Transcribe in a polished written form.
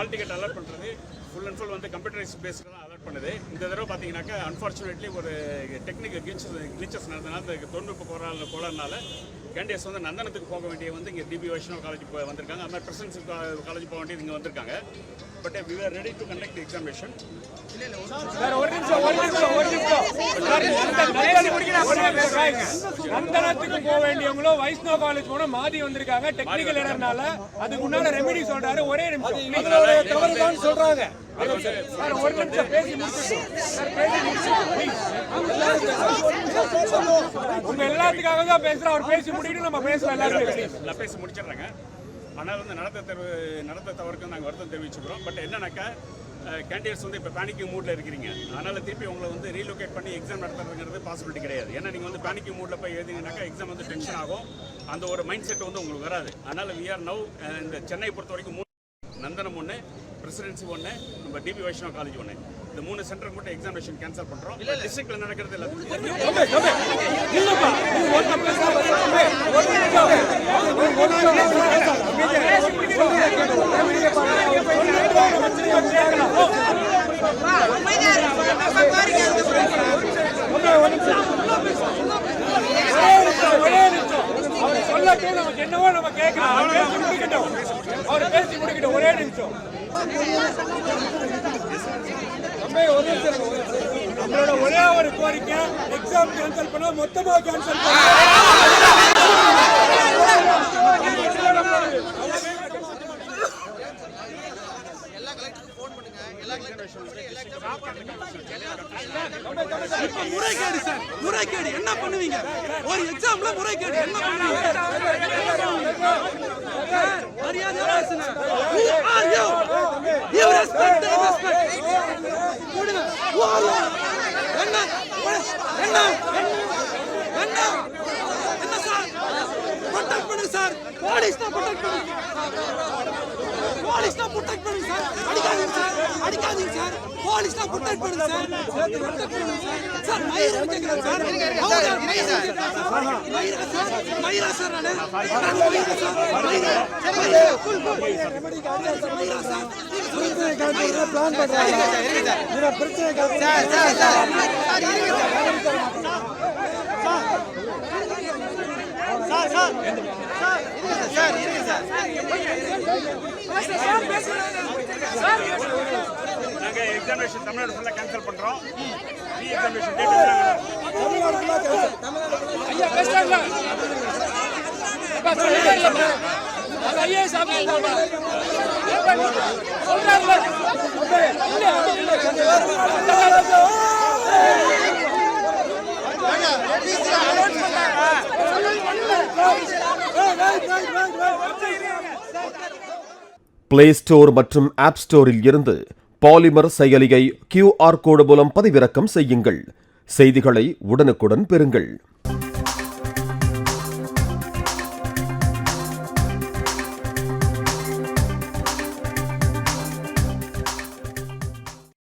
Hall ticket allot பண்ணுறது full and full வந்து computerise based தான் அலாட் பண்ணுது. இந்த தடவை பார்த்தீங்கன்னாக்கா அன்ஃபார்ச்சுனேட்லி ஒரு டெக்னிக்கல் கிளிச்சஸ் நடந்ததுனால இந்த தொழில்நுட்ப கோளாறுனால கேண்டிடேட்ஸ் வந்து நந்தனத்துக்கு போக வேண்டிய வந்து இங்கே டிபி வைஷ்ணவ காலேஜ் வந்திருக்காங்க. அது மாதிரி பிரசிடென்சி காலேஜ் போக வேண்டியது இங்கே வந்திருக்காங்க. But we are ready to conduct the examination. நந்தனத்துக்கு போக வேண்டியவங்களும் வைஷ்ணவ காலேஜ் போன மாதி வந்திருக்காங்க. டெக்னிக்கல் எரர்னால அதுக்கு முன்னால ரெமெடி சொல்றாரு. ஒரே நிமிஷம் தவறுதான் சொல்றாங்க. ஒரு நிமிஷம் பேசி உங்க எல்லாத்துக்காக தான் பேசுறேன். அவர் பேசி முடிக்கிட்டு நம்ம பேசலாம். எல்லாரும் பேசி முடிச்சிடுறாங்க. ஆனால் வந்து நடத்த தவறுக்கு நாங்கள் வருத்தம் தெரிவிச்சுக்கிறோம். பட் என்னன்னாக்கா கேண்டிடேட்ஸ் வந்து இப்போ பேனிக்கிங் மூடில் இருக்கிறீங்க. அதனால் திருப்பி உங்களை வந்து ரீலோகேட் பண்ணி எக்ஸாம் நடத்துறதுங்கிறது பாசிபிலிட்டி கிடையாது. ஏன்னா நீங்கள் வந்து பேனிக்கிங் மூடில் போய் எழுதிங்கனாக்கா எக்ஸாம் வந்து டென்ஷன் ஆகும். அந்த ஒரு மைண்ட் செட் வந்து உங்களுக்கு வராது. அதனால் வி ஆர் நவ் இந்த சென்னையை பொறுத்த வரைக்கும் நந்தனம் ஒன்று, பிரசிடென்சி ஒன்று, நம்ம டிபி வைஷ்ணவ காலேஜ் ஒன்று, இந்த 3 சென்டருக்கு மட்டும் எக்ஸாமினேஷன் கேன்சல் பண்ணுறோம். டிஸ்ட்ரிக்ட்ல நடக்கிறது இல்லை. சொல்லட்டும், நமக்கு என்னவோ நம்ம கேட்கலாம். அவர் பேசி முடிக்கட்டும். ஒரே நிமிஷம் நம்மளோட ஒரே ஒரு கோரிக்கை, எக்ஸாம் கேன்சல் பண்ணா மொத்தமா கேன்சல் முறைகேடு சார், முறைகேடு என்ன பண்ணுவீங்க? ஒரு எக்ஸாம்ல முறைகேடு என்ன பண்ணுவீங்க? மரியாதை பேசுங்க. Who are you? You respect the respect. Who are you? என்ன என்ன என்ன என்ன சார்? ப்ரொடெக்ட் பண்ணு சார். போலீஸ் தான் ப்ரொடெக்ட் பண்ணு. போலீஸ் தான் ப்ரொடெக்ட் பண்ணு சார். அடிக்காதீங்க சார், அடிக்காதீங்க சார். போலீஸ் தான் ப்ரொடெக்ட் பண்ணு சார். ப்ரொடெக்ட் பண்ணு சார். சார் மயிரா கேக்குறேன் சார். அவங்க மயிரா சார். மயிரா சார் நானு. மயிரா சார். மயிரா ஃபுல் மயிரா சார். பிரச்சனை காட்டுற பிளான் பண்றாங்க. இந்த பிரச்சனை காட்டுற சார் சார் இருங்க சார். சார் சார் இருங்க சார். நாங்கள் எக்ஸாமினேஷன் தமிழ்நாடு ஃபுல்லாக கேன்சல் பண்ணுறோம். ரீ எக்ஸாமினேஷன் டேட் ஐயா பேசுறாங்க. ஐஏஎஸ் ஆஃபீஸர் பிளே ஸ்டோர் மற்றும் ஆப் ஸ்டோரில் இருந்து பாலிமர் செயலியை QR கோடு மூலம் பதிவிறக்கம் செய்யுங்கள். செய்திகளை உடனுக்குடன் பெறுங்கள்.